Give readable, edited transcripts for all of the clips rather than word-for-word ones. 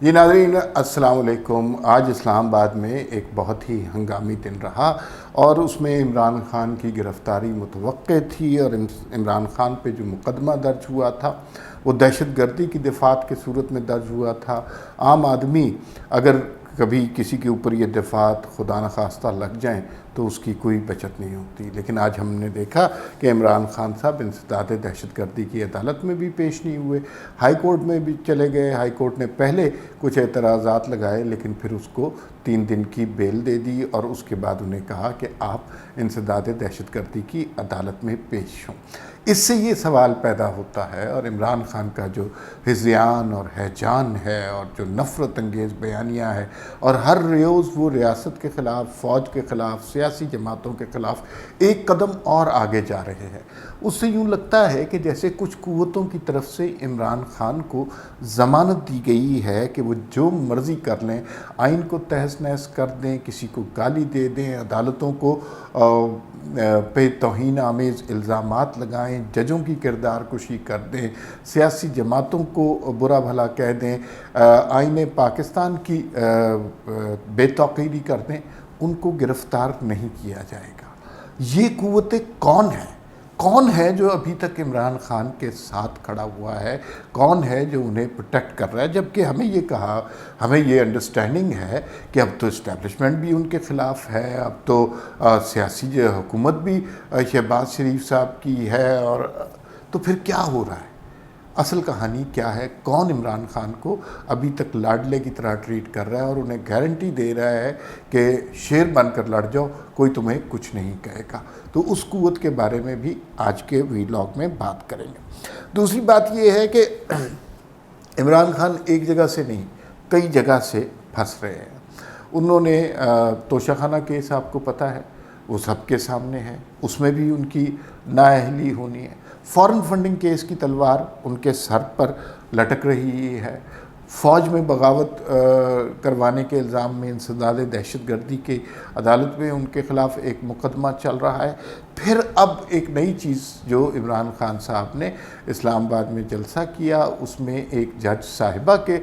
جی ناظرین السلام علیکم۔ آج اسلام آباد میں ایک بہت ہی ہنگامی دن رہا اور اس میں عمران خان کی گرفتاری متوقع تھی، اور عمران خان پہ جو مقدمہ درج ہوا تھا وہ دہشت گردی کی دفعات کے صورت میں درج ہوا تھا۔ عام آدمی اگر کبھی کسی کے اوپر یہ دفعات خدا نخواستہ لگ جائیں تو اس کی کوئی بچت نہیں ہوتی، لیکن آج ہم نے دیکھا کہ عمران خان صاحب انسداد دہشت گردی کی عدالت میں بھی پیش نہیں ہوئے، ہائی کورٹ میں بھی چلے گئے۔ ہائی کورٹ نے پہلے کچھ اعتراضات لگائے لیکن پھر اس کو 3 دن کی بیل دے دی، اور اس کے بعد انہیں کہا کہ آپ انسداد دہشت گردی کی عدالت میں پیش ہوں۔ اس سے یہ سوال پیدا ہوتا ہے، اور عمران خان کا جو ہذیان اور ہیجان ہے اور جو نفرت انگیز بیانیہ ہے، اور ہر روز وہ ریاست کے خلاف، فوج کے خلاف، سیاسی جماعتوں کے خلاف ایک قدم اور آگے جا رہے ہیں، اس سے یوں لگتا ہے کہ جیسے کچھ قوتوں کی طرف سے عمران خان کو ضمانت دی گئی ہے کہ وہ جو مرضی کر لیں، آئین کو تہس نہس کر دیں، کسی کو گالی دے دیں، عدالتوں کو پہ توہین آمیز الزامات لگائیں، ججوں کی کردار کشی کر دیں، سیاسی جماعتوں کو برا بھلا کہہ دیں، آئین پاکستان کی بے توقیری کر دیں، ان کو گرفتار نہیں کیا جائے گا۔ یہ قوتیں کون ہے جو ابھی تک عمران خان کے ساتھ کھڑا ہوا ہے؟ کون ہے جو انہیں پروٹیکٹ کر رہا ہے؟ جبکہ ہمیں یہ کہا، ہمیں یہ انڈرسٹینڈنگ ہے کہ اب تو اسٹیبلشمنٹ بھی ان کے خلاف ہے، اب تو سیاسی حکومت بھی شہباز شریف صاحب کی ہے، اور تو پھر کیا ہو رہا ہے؟ اصل کہانی کیا ہے؟ کون عمران خان کو ابھی تک لاڈلے کی طرح ٹریٹ کر رہا ہے اور انہیں گارنٹی دے رہا ہے کہ شیر بن کر لڑ جاؤ، کوئی تمہیں کچھ نہیں کہے گا؟ تو اس قوت کے بارے میں بھی آج کے ویلاگ میں بات کریں گے۔ دوسری بات یہ ہے کہ عمران خان ایک جگہ سے نہیں، کئی جگہ سے پھنس رہے ہیں۔ انہوں نے توشہ خانہ کیس آپ کو پتہ ہے، وہ سب کے سامنے ہے، اس میں بھی ان کی نااہلی ہونی ہے۔ فارن فنڈنگ کیس کی تلوار ان کے سر پر لٹک رہی ہے۔ فوج میں بغاوت کروانے کے الزام میں انسداد دہشت گردی کے عدالت میں ان کے خلاف ایک مقدمہ چل رہا ہے۔ پھر اب ایک نئی چیز جو عمران خان صاحب نے اسلام آباد میں جلسہ کیا، اس میں ایک جج صاحبہ کے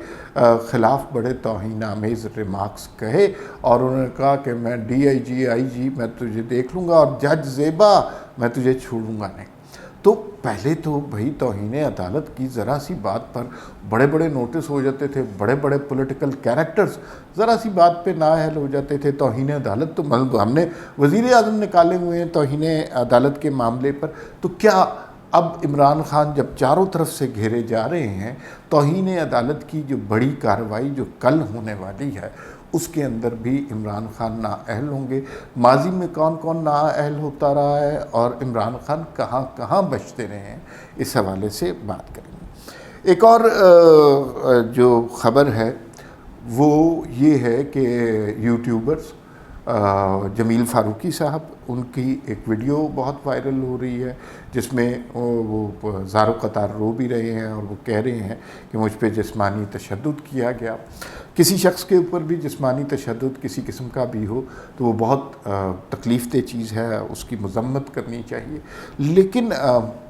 خلاف بڑے توہین آمیز ریمارکس کہے، اور انہوں نے کہا کہ میں آئی جی میں تجھے دیکھ لوں گا، اور جج زیبا میں تجھے چھوڑوں گا نہیں۔ تو پہلے تو بھئی توہین عدالت کی ذرا سی بات پر بڑے بڑے نوٹس ہو جاتے تھے، بڑے بڑے پولیٹیکل کیریکٹرز ذرا سی بات پہ نااہل ہو جاتے تھے۔ توہین عدالت تو ہم نے وزیر اعظم نکالے ہوئے ہیں توہین عدالت کے معاملے پر، تو کیا اب عمران خان جب چاروں طرف سے گھیرے جا رہے ہیں، توہین عدالت کی جو بڑی کارروائی جو کل ہونے والی ہے اس کے اندر بھی عمران خان نااہل ہوں گے؟ ماضی میں کون کون نااہل ہوتا رہا ہے اور عمران خان کہاں کہاں بچتے رہے ہیں، اس حوالے سے بات کریں گے۔ ایک اور جو خبر ہے وہ یہ ہے کہ یوٹیوبرز جمیل فاروقی صاحب، ان کی ایک ویڈیو بہت وائرل ہو رہی ہے جس میں وہ زار و قطار رو بھی رہے ہیں، اور وہ کہہ رہے ہیں کہ مجھ پہ جسمانی تشدد کیا گیا۔ کسی شخص کے اوپر بھی جسمانی تشدد کسی قسم کا بھی ہو تو وہ بہت تکلیف دہ چیز ہے، اس کی مذمت کرنی چاہیے، لیکن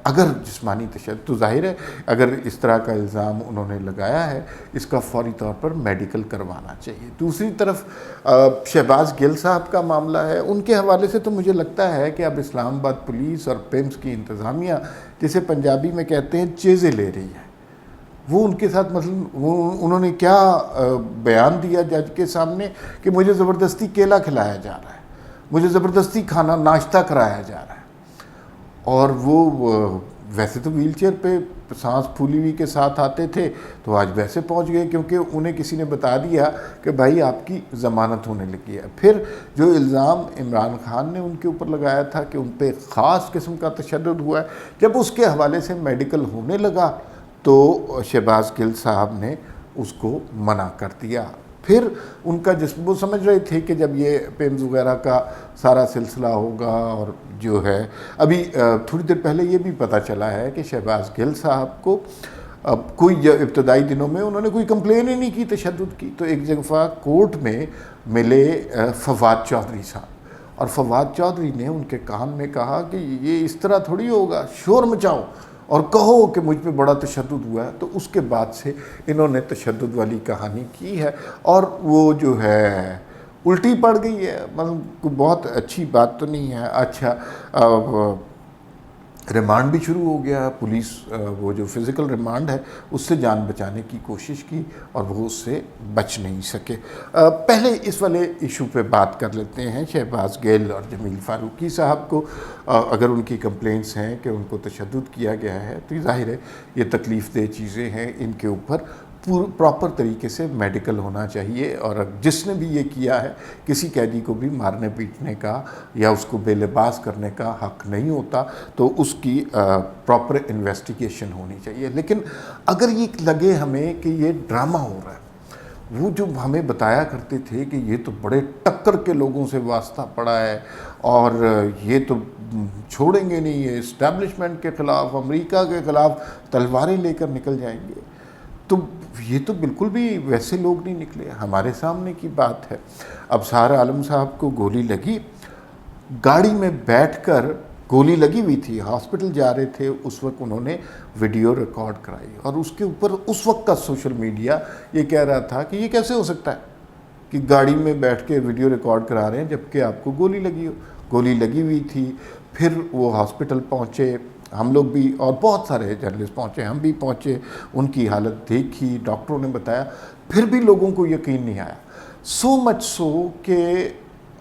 اگر جسمانی تشدد تو ظاہر ہے اگر اس طرح کا الزام انہوں نے لگایا ہے، اس کا فوری طور پر میڈیکل کروانا چاہیے۔ دوسری طرف شہباز گل صاحب کا معاملہ ہے، ان کے حوالے سے تو مجھے لگتا ہے کہ اب اسلام آباد پولیس اور پیمز کی انتظامیہ جسے پنجابی میں کہتے ہیں چیزیں لے رہی ہے۔ وہ ان کے ساتھ مثلا انہوں نے کیا بیان دیا جج کے سامنے کہ مجھے زبردستی کیلا کھلایا جا رہا ہے، مجھے زبردستی کھانا ناشتہ کرایا جا رہا ہے، اور وہ ویسے تو ویل چیئر پہ سانس پھولی ہوئی کے ساتھ آتے تھے، تو آج ویسے پہنچ گئے کیونکہ انہیں کسی نے بتا دیا کہ بھائی آپ کی ضمانت ہونے لگی ہے۔ پھر جو الزام عمران خان نے ان کے اوپر لگایا تھا کہ ان پہ خاص قسم کا تشدد ہوا ہے، جب اس کے حوالے سے میڈیکل ہونے لگا تو شہباز گل صاحب نے اس کو منع کر دیا۔ پھر ان کا جسم، وہ سمجھ رہے تھے کہ جب یہ پیمز وغیرہ کا سارا سلسلہ ہوگا، اور جو ہے ابھی تھوڑی دیر پہلے یہ بھی پتہ چلا ہے کہ شہباز گل صاحب کو اب کوئی ابتدائی دنوں میں انہوں نے کوئی کمپلین ہی نہیں کی تشدد کی، تو ایک دفعہ کورٹ میں ملے فواد چودھری صاحب، اور فواد چودھری نے ان کے کان میں کہا کہ یہ اس طرح تھوڑی ہوگا، شور مچاؤ، اور کہو کہ مجھ پہ بڑا تشدد ہوا ہے، تو اس کے بعد سے انہوں نے تشدد والی کہانی کی ہے، اور وہ جو ہے الٹی پڑ گئی ہے، مطلب کوئی بہت اچھی بات تو نہیں ہے۔ اچھا ریمانڈ بھی شروع ہو گیا، پولیس وہ جو فزیکل ریمانڈ ہے اس سے جان بچانے کی کوشش کی اور وہ اس سے بچ نہیں سکے۔ پہلے اس والے ایشو پہ بات کر لیتے ہیں، شہباز گیل اور جمیل فاروقی صاحب کو اگر ان کی کمپلینٹس ہیں کہ ان کو تشدد کیا گیا ہے تو ظاہر ہے یہ تکلیف دہ چیزیں ہیں، ان کے اوپر پراپر طریقے سے میڈیکل ہونا چاہیے، اور جس نے بھی یہ کیا ہے کسی قیدی کو بھی مارنے پیٹنے کا یا اس کو بے لباس کرنے کا حق نہیں ہوتا، تو اس کی پراپر انویسٹیگیشن ہونی چاہیے۔ لیکن اگر یہ لگے ہمیں کہ یہ ڈرامہ ہو رہا ہے، وہ جو ہمیں بتایا کرتے تھے کہ یہ تو بڑے ٹکر کے لوگوں سے واسطہ پڑا ہے اور یہ تو چھوڑیں گے نہیں، یہ اسٹیبلشمنٹ کے خلاف، امریکہ کے خلاف تلواریں لے کر نکل جائیں گے، تو یہ تو بالکل بھی ویسے لوگ نہیں نکلے۔ ہمارے سامنے کی بات ہے، ابصار عالم صاحب کو گولی لگی، گاڑی میں بیٹھ کر گولی لگی ہوئی تھی، ہاسپٹل جا رہے تھے، اس وقت انہوں نے ویڈیو ریکارڈ کرائی، اور اس کے اوپر اس وقت کا سوشل میڈیا یہ کہہ رہا تھا کہ یہ کیسے ہو سکتا ہے کہ گاڑی میں بیٹھ کے ویڈیو ریکارڈ کرا رہے ہیں جبکہ آپ کو گولی لگی ہو۔ گولی لگی ہوئی تھی، پھر وہ ہاسپٹل پہنچے، ہم لوگ بھی اور بہت سارے جرنلسٹ پہنچے، ہم بھی پہنچے، ان کی حالت دیکھی، ڈاکٹروں نے بتایا، پھر بھی لوگوں کو یقین نہیں آیا۔ سو مچ سو کہ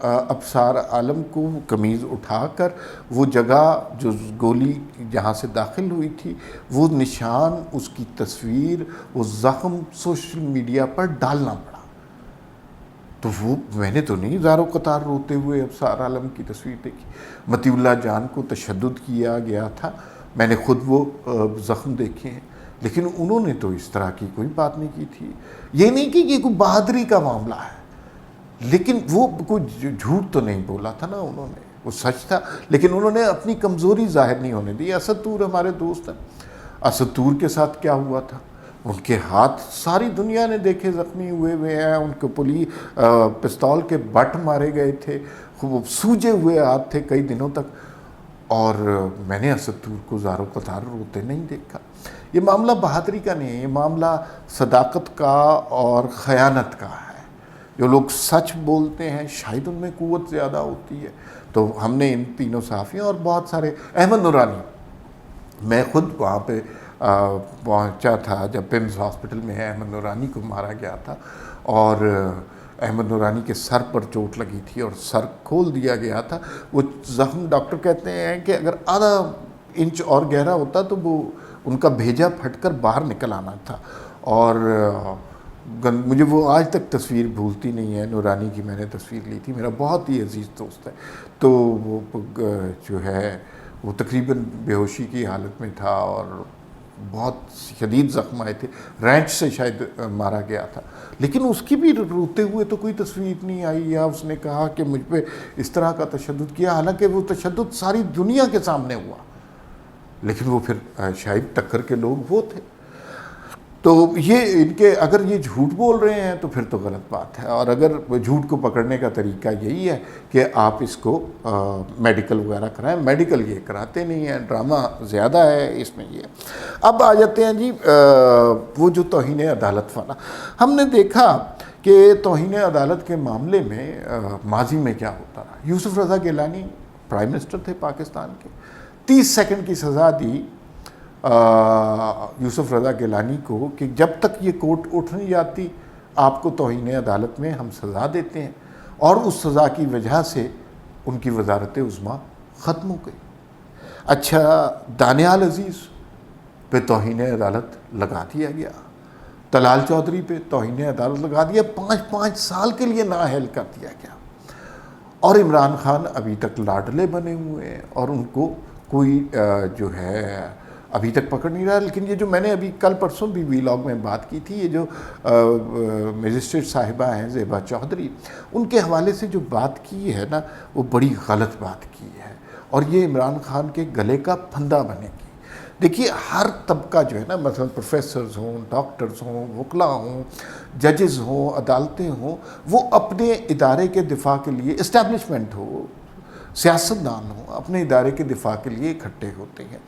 ابصار عالم کو قمیض اٹھا کر وہ جگہ جو گولی جہاں سے داخل ہوئی تھی، وہ نشان، اس کی تصویر، وہ زخم سوشل میڈیا پر ڈالنا پڑا۔ تو وہ میں نے تو نہیں زار و قطار روتے ہوئے ابصار عالم کی تصویر دیکھی۔ مطیع اللہ جان کو تشدد کیا گیا تھا، میں نے خود وہ زخم دیکھے ہیں، لیکن انہوں نے تو اس طرح کی کوئی بات نہیں کی تھی۔ یہ نہیں کہ یہ کوئی بہادری کا معاملہ ہے، لیکن وہ کوئی جھوٹ تو نہیں بولا تھا نا انہوں نے، وہ سچ تھا، لیکن انہوں نے اپنی کمزوری ظاہر نہیں ہونے دی۔ اسد طور ہمارے دوست ہیں، اسد طور کے ساتھ کیا ہوا تھا؟ ان کے ہاتھ ساری دنیا نے دیکھے زخمی ہوئے ہیں، ان کو پستول کے بٹ مارے گئے تھے، وہ سوجے ہوئے ہاتھ تھے کئی دنوں تک، اور میں نے اسد طور کو زار و قطار روتے نہیں دیکھا۔ یہ معاملہ بہادری کا نہیں ہے، یہ معاملہ صداقت کا اور خیانت کا ہے۔ جو لوگ سچ بولتے ہیں شاید ان میں قوت زیادہ ہوتی ہے۔ تو ہم نے ان تینوں صحافیوں اور بہت سارے، احمد نورانی، میں خود وہاں پہ پہنچا تھا جب پیمز ہاسپٹل میں احمد نورانی کو مارا گیا تھا، اور احمد نورانی کے سر پر چوٹ لگی تھی اور سر کھول دیا گیا تھا۔ وہ زخم ڈاکٹر کہتے ہیں کہ اگر آدھا انچ اور گہرا ہوتا تو وہ ان کا بھیجا پھٹ کر باہر نکل آنا تھا، اور مجھے وہ آج تک تصویر بھولتی نہیں ہے۔ نورانی کی میں نے تصویر لی تھی، میرا بہت ہی عزیز دوست ہے، تو وہ جو ہے وہ تقریباً بے ہوشی کی حالت میں تھا اور بہت شدید زخم آئے تھے، رینچ سے شاید مارا گیا تھا، لیکن اس کی بھی روتے ہوئے تو کوئی تصویر نہیں آئی، یا اس نے کہا کہ مجھ پہ اس طرح کا تشدد کیا، حالانکہ وہ تشدد ساری دنیا کے سامنے ہوا، لیکن وہ پھر شاید ٹکر کے لوگ وہ تھے۔ تو یہ ان کے اگر یہ جھوٹ بول رہے ہیں تو پھر تو غلط بات ہے، اور اگر جھوٹ کو پکڑنے کا طریقہ یہی ہے کہ آپ اس کو میڈیکل وغیرہ کرائیں، میڈیکل یہ کراتے نہیں ہیں، ڈرامہ زیادہ ہے اس میں۔ یہ اب آ جاتے ہیں جی وہ جو توہین عدالت والا، ہم نے دیکھا کہ توہین عدالت کے معاملے میں ماضی میں کیا ہوتا رہا۔ یوسف رضا گیلانی پرائم منسٹر تھے پاکستان کے، 30 سیکنڈ کی سزا دی یوسف رضا گیلانی کو کہ جب تک یہ کورٹ اٹھ نہیں جاتی آپ کو توہین عدالت میں ہم سزا دیتے ہیں، اور اس سزا کی وجہ سے ان کی وزارت عظمیٰ ختم ہو گئی۔ اچھا، دانیال عزیز پہ توہین عدالت لگا دیا گیا، طلال چودھری پہ توہین عدالت لگا دیا، 5 سال کے لیے نااہل کر دیا گیا، اور عمران خان ابھی تک لاڈلے بنے ہوئے ہیں اور ان کو کوئی جو ہے ابھی تک پکڑ نہیں رہا۔ لیکن یہ جو میں نے ابھی کل پرسوں بھی ویلاگ میں بات کی تھی، یہ جو مجسٹریٹ صاحبہ ہیں زیبا چودھری، ان کے حوالے سے جو بات کی ہے نا، وہ بڑی غلط بات کی ہے، اور یہ عمران خان کے گلے کا پھندا بنے گی۔ دیکھیے، ہر طبقہ جو ہے نا، مثلا پروفیسرز ہوں، ڈاکٹرز ہوں، وکلاء ہوں، ججز ہوں، عدالتیں ہوں، وہ اپنے ادارے کے دفاع کے لیے، اسٹیبلشمنٹ ہو، سیاستدان ہوں اپنے ادارے کے دفاع کے لیے اکٹھے ہوتے ہیں۔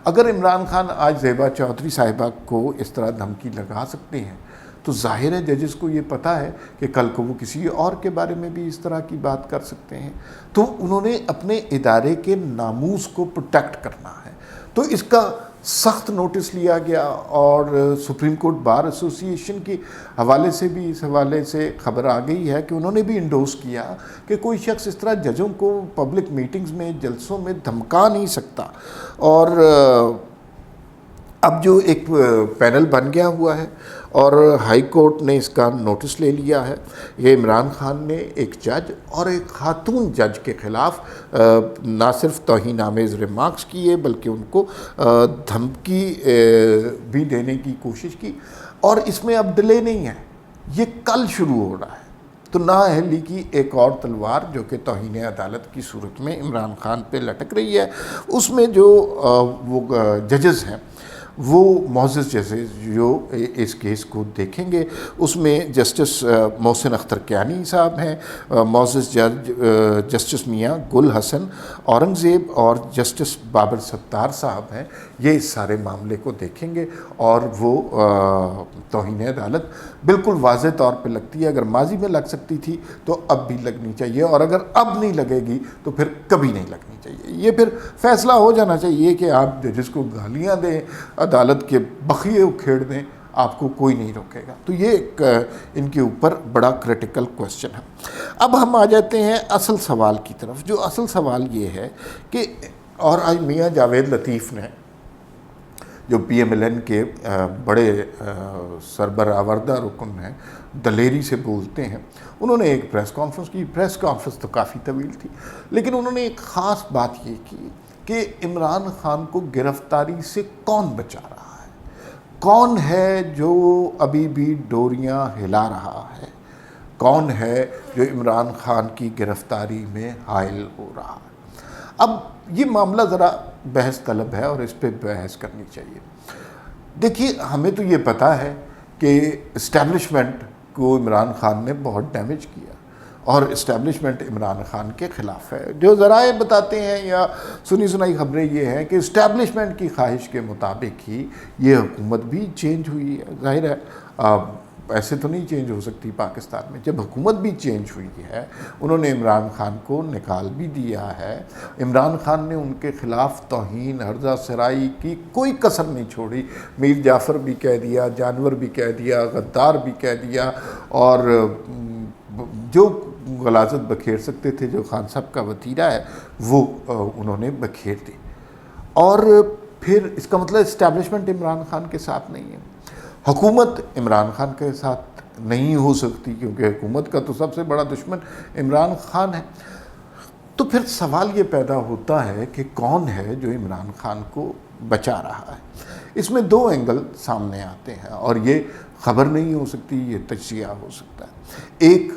اگر عمران خان آج زیبا چودھری صاحبہ کو اس طرح دھمکی لگا سکتے ہیں تو ظاہر ہے ججز کو یہ پتہ ہے کہ کل کو وہ کسی اور کے بارے میں بھی اس طرح کی بات کر سکتے ہیں، تو انہوں نے اپنے ادارے کے ناموس کو پروٹیکٹ کرنا ہے۔ تو اس کا سخت نوٹس لیا گیا اور سپریم کورٹ بار ایسوسی ایشن کے حوالے سے بھی اس حوالے سے خبر آ گئی ہے کہ انہوں نے بھی انڈورس کیا کہ کوئی شخص اس طرح ججوں کو پبلک میٹنگز میں جلسوں میں دھمکا نہیں سکتا۔ اور اب جو ایک پینل بن گیا ہوا ہے اور ہائی کورٹ نے اس کا نوٹس لے لیا ہے، یہ عمران خان نے ایک جج اور ایک خاتون جج کے خلاف نہ صرف توہین آمیز ریمارکس کیے بلکہ ان کو دھمکی بھی دینے کی کوشش کی، اور اس میں اب ڈیلے نہیں ہے، یہ کل شروع ہو رہا ہے۔ تو نااہلی کی ایک اور تلوار جو کہ توہین عدالت کی صورت میں عمران خان پہ لٹک رہی ہے، اس میں جو وہ ججز ہیں وہ معزز ججز جو اس کیس کو دیکھیں گے، اس میں جسٹس محسن اختر کیانی صاحب ہیں، معزز جج جسٹس میاں گل حسن اورنگزیب اور جسٹس بابر ستار صاحب ہیں۔ یہ اس سارے معاملے کو دیکھیں گے اور وہ توہین عدالت بالکل واضح طور پہ لگتی ہے، اگر ماضی میں لگ سکتی تھی تو اب بھی لگنی چاہیے، اور اگر اب نہیں لگے گی تو پھر کبھی نہیں لگنی چاہیے۔ یہ پھر فیصلہ ہو جانا چاہیے کہ آپ ججز کو گالیاں دیں، عدالت کے بخیے اکھیڑ دیں، آپ کو کوئی نہیں روکے گا۔ تو یہ ایک ان کے اوپر بڑا کریٹیکل کویسچن ہے۔ اب ہم آ جاتے ہیں اصل سوال کی طرف، جو اصل سوال یہ ہے کہ اور آج میاں جاوید لطیف نے جو پی ایم ایل این کے بڑے سربراہ رکن ہیں، دلیری سے بولتے ہیں، انہوں نے ایک پریس کانفرنس کی۔ پریس کانفرنس تو کافی طویل تھی، لیکن انہوں نے ایک خاص بات یہ کی کہ عمران خان کو گرفتاری سے کون بچا رہا ہے، کون ہے جو ابھی بھی ڈوریاں ہلا رہا ہے، کون ہے جو عمران خان کی گرفتاری میں حائل ہو رہا ہے۔ اب یہ معاملہ ذرا بحث طلب ہے اور اس پہ بحث کرنی چاہیے۔ دیکھیے، ہمیں تو یہ پتہ ہے کہ اسٹیبلشمنٹ کو عمران خان نے بہت ڈیمیج کیا اور اسٹیبلشمنٹ عمران خان کے خلاف ہے۔ جو ذرائع بتاتے ہیں یا سنی سنائی خبریں یہ ہیں کہ اسٹیبلشمنٹ کی خواہش کے مطابق ہی یہ حکومت بھی چینج ہوئی ہے۔ ظاہر ہے ایسے تو نہیں چینج ہو سکتی پاکستان میں، جب حکومت بھی چینج ہوئی ہے، انہوں نے عمران خان کو نکال بھی دیا ہے، عمران خان نے ان کے خلاف توہین ہرزہ سرائی کی کوئی کسر نہیں چھوڑی، میر جعفر بھی کہہ دیا، جانور بھی کہہ دیا، غدار بھی کہہ دیا، اور جو غلاظت بکھیر سکتے تھے، جو خان صاحب کا وتیرہ ہے، وہ انہوں نے بکھیر دی۔ اور پھر اس کا مطلب اسٹیبلشمنٹ عمران خان کے ساتھ نہیں ہے، حکومت عمران خان کے ساتھ نہیں ہو سکتی، کیونکہ حکومت کا تو سب سے بڑا دشمن عمران خان ہے۔ تو پھر سوال یہ پیدا ہوتا ہے کہ کون ہے جو عمران خان کو بچا رہا ہے۔ اس میں دو اینگل سامنے آتے ہیں اور یہ خبر نہیں ہو سکتی، یہ تجزیہ ہو سکتا ہے۔ ایک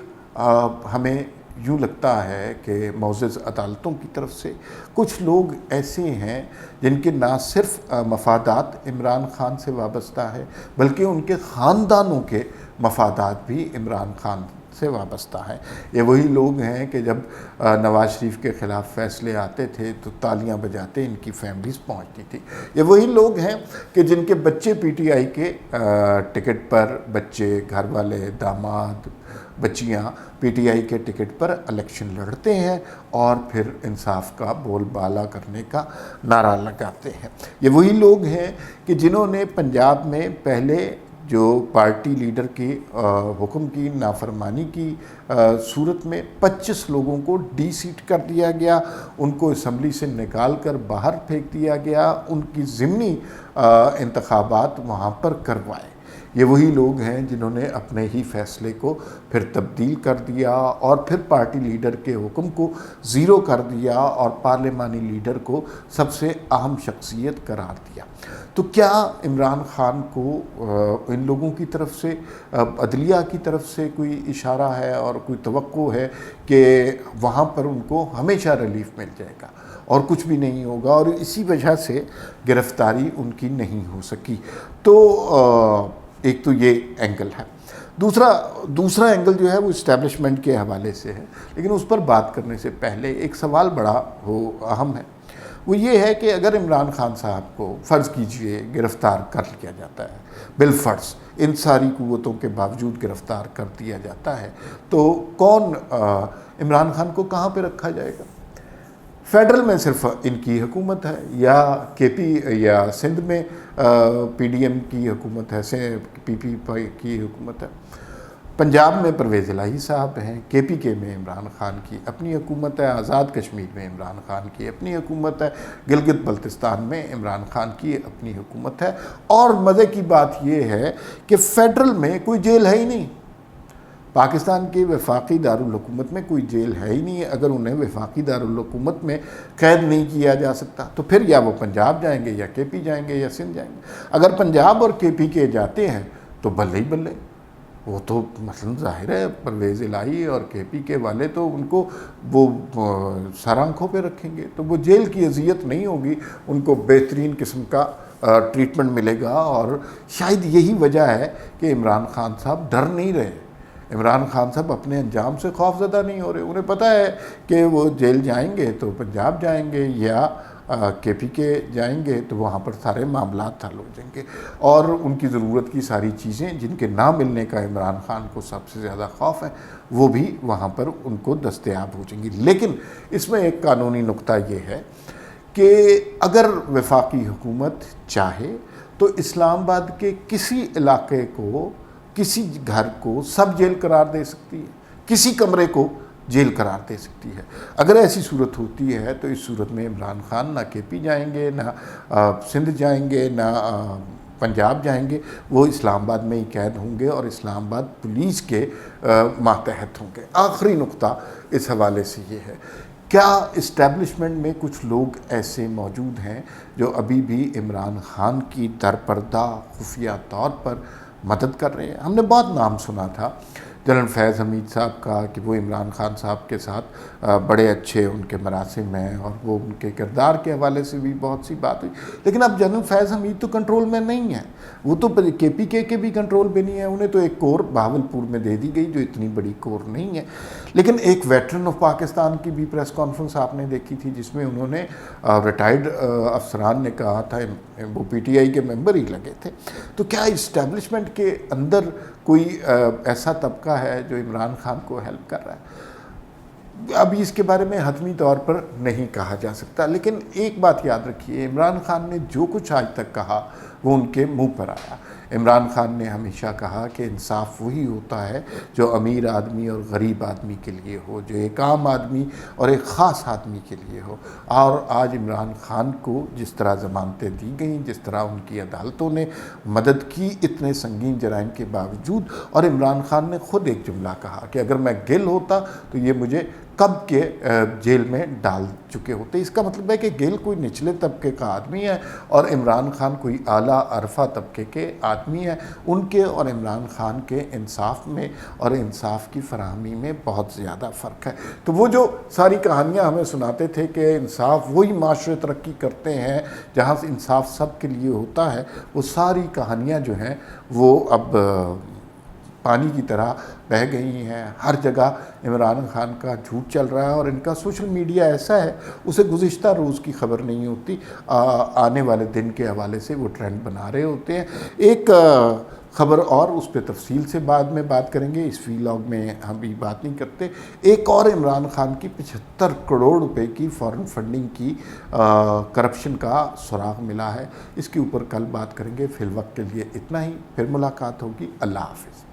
ہمیں یوں لگتا ہے کہ معزز عدالتوں کی طرف سے کچھ لوگ ایسے ہیں جن کے نہ صرف مفادات عمران خان سے وابستہ ہے بلکہ ان کے خاندانوں کے مفادات بھی عمران خان سے وابستہ ہیں۔ یہ وہی لوگ ہیں کہ جب نواز شریف کے خلاف فیصلے آتے تھے تو تالیاں بجاتے ان کی فیملیز پہنچتی تھی۔ یہ وہی لوگ ہیں کہ جن کے بچے پی ٹی آئی کے ٹکٹ پر، بچے، گھر والے، داماد، بچیاں پی ٹی آئی کے ٹکٹ پر الیکشن لڑتے ہیں اور پھر انصاف کا بول بالا کرنے کا نعرہ لگاتے ہیں۔ یہ وہی لوگ ہیں کہ جنہوں نے پنجاب میں پہلے جو پارٹی لیڈر کے حکم کی نافرمانی کی صورت میں 25 لوگوں کو ڈی سیٹ کر دیا گیا، ان کو اسمبلی سے نکال کر باہر پھینک دیا گیا، ان کی ضمنی انتخابات وہاں پر کروائے۔ یہ وہی لوگ ہیں جنہوں نے اپنے ہی فیصلے کو پھر تبدیل کر دیا اور پھر پارٹی لیڈر کے حکم کو زیرو کر دیا اور پارلیمانی لیڈر کو سب سے اہم شخصیت قرار دیا۔ تو کیا عمران خان کو ان لوگوں کی طرف سے، عدلیہ کی طرف سے کوئی اشارہ ہے اور کوئی توقع ہے کہ وہاں پر ان کو ہمیشہ ریلیف مل جائے گا اور کچھ بھی نہیں ہوگا اور اسی وجہ سے گرفتاری ان کی نہیں ہو سکی؟ تو ایک تو یہ اینگل ہے۔ دوسرا اینگل جو ہے وہ اسٹیبلشمنٹ کے حوالے سے ہے، لیکن اس پر بات کرنے سے پہلے ایک سوال بڑا اہم ہے، وہ یہ ہے کہ اگر عمران خان صاحب کو فرض کیجئے گرفتار کر لیا جاتا ہے، بالفرض ان ساری قوتوں کے باوجود گرفتار کر دیا جاتا ہے، تو کون عمران خان کو کہاں پہ رکھا جائے گا؟ فیڈرل میں صرف ان کی حکومت ہے، یا کے پی یا سندھ میں پی ڈی ایم کی حکومت ہے، پی پی پی کی حکومت ہے، پنجاب میں پرویز الہی صاحب ہیں، کے پی کے میں عمران خان کی اپنی حکومت ہے، آزاد کشمیر میں عمران خان کی اپنی حکومت ہے، گلگت بلتستان میں عمران خان کی اپنی حکومت ہے، اور مزے کی بات یہ ہے کہ فیڈرل میں کوئی جیل ہے ہی نہیں، پاکستان کے وفاقی دارالحکومت میں کوئی جیل ہے ہی نہیں. اگر انہیں وفاقی دارالحکومت میں قید نہیں کیا جا سکتا تو پھر یا وہ پنجاب جائیں گے یا کے پی جائیں گے یا سندھ جائیں گے. اگر پنجاب اور کے پی کے جاتے ہیں تو بلے ہی بلے، وہ تو مثلا ظاہر ہے پرویز الہی اور کے پی کے والے تو ان کو وہ سر آنکھوں پہ رکھیں گے، تو وہ جیل کی اذیت نہیں ہوگی، ان کو بہترین قسم کا ٹریٹمنٹ ملے گا. اور شاید یہی وجہ ہے کہ عمران خان صاحب ڈر نہیں رہے، عمران خان صاحب اپنے انجام سے خوف زدہ نہیں ہو رہے. انہیں پتہ ہے کہ وہ جیل جائیں گے تو پنجاب جائیں گے یا کے پی کے جائیں گے تو وہاں پر سارے معاملات حل ہو جائیں گے، اور ان کی ضرورت کی ساری چیزیں جن کے نہ ملنے کا عمران خان کو سب سے زیادہ خوف ہے وہ بھی وہاں پر ان کو دستیاب ہو جائیں گی. لیکن اس میں ایک قانونی نقطہ یہ ہے کہ اگر وفاقی حکومت چاہے تو اسلام آباد کے کسی علاقے کو، کسی گھر کو سب جیل قرار دے سکتی ہے، کسی کمرے کو جیل قرار دے سکتی ہے. اگر ایسی صورت ہوتی ہے تو اس صورت میں عمران خان نہ کے پی جائیں گے، نہ سندھ جائیں گے، نہ پنجاب جائیں گے، وہ اسلام آباد میں ہی قید ہوں گے اور اسلام آباد پولیس کے ماتحت ہوں گے. آخری نقطہ اس حوالے سے یہ ہے، کیا اسٹیبلشمنٹ میں کچھ لوگ ایسے موجود ہیں جو ابھی بھی عمران خان کی درپردہ خفیہ طور پر مدد کر رہے ہیں؟ ہم نے بہت نام سنا تھا جنرل فیض حمید صاحب کا کہ وہ عمران خان صاحب کے ساتھ بڑے اچھے ان کے مراسم ہیں اور وہ ان کے کردار کے حوالے سے بھی بہت سی بات ہوئی. لیکن اب جنرل فیض حمید تو کنٹرول میں نہیں ہے، وہ تو کے پی کے بھی کنٹرول میں نہیں ہے. انہیں تو ایک کور بہاولپور میں دے دی گئی جو اتنی بڑی کور نہیں ہے. لیکن ایک ویٹرن آف پاکستان کی بھی پریس کانفرنس آپ نے دیکھی تھی جس میں انہوں نے ریٹائرڈ افسران نے کہا تھا، وہ پی ٹی آئی کے ممبر ہی لگے تھے. تو کیا اسٹیبلشمنٹ کے اندر کوئی ایسا طبقہ ہے جو عمران خان کو ہیلپ کر رہا ہے؟ ابھی اس کے بارے میں حتمی طور پر نہیں کہا جا سکتا. لیکن ایک بات یاد رکھیے، عمران خان نے جو کچھ آج تک کہا وہ ان کے منہ پر آیا. عمران خان نے ہمیشہ کہا کہ انصاف وہی ہوتا ہے جو امیر آدمی اور غریب آدمی کے لیے ہو، جو ایک عام آدمی اور ایک خاص آدمی کے لیے ہو. اور آج عمران خان کو جس طرح ضمانتیں دی گئیں، جس طرح ان کی عدالتوں نے مدد کی اتنے سنگین جرائم کے باوجود، اور عمران خان نے خود ایک جملہ کہا کہ اگر میں گل ہوتا تو یہ مجھے کب کے جیل میں ڈال چکے ہوتے. اس کا مطلب ہے کہ گیل کوئی نچلے طبقے کا آدمی ہے اور عمران خان کوئی اعلیٰ عرفہ طبقے کے آدمی ہے. ان کے اور عمران خان کے انصاف میں اور انصاف کی فراہمی میں بہت زیادہ فرق ہے. تو وہ جو ساری کہانیاں ہمیں سناتے تھے کہ انصاف وہی معاشرے ترقی کرتے ہیں جہاں سے انصاف سب کے لیے ہوتا ہے، وہ ساری کہانیاں جو ہیں وہ اب پانی کی طرح بہہ گئی ہیں. ہر جگہ عمران خان کا جھوٹ چل رہا ہے اور ان کا سوشل میڈیا ایسا ہے اسے گزشتہ روز کی خبر نہیں ہوتی، آنے والے دن کے حوالے سے وہ ٹرینڈ بنا رہے ہوتے ہیں. ایک خبر اور اس پہ تفصیل سے بعد میں بات کریں گے، اس ویلاگ میں ہم بھی بات نہیں کرتے. ایک اور عمران خان کی 75 کروڑ روپے کی فارن فنڈنگ کی کرپشن کا سراغ ملا ہے. اس کے اوپر کل بات کریں گے. فی الوقت کے لیے اتنا ہی، پھر ملاقات ہوگی. اللہ حافظ.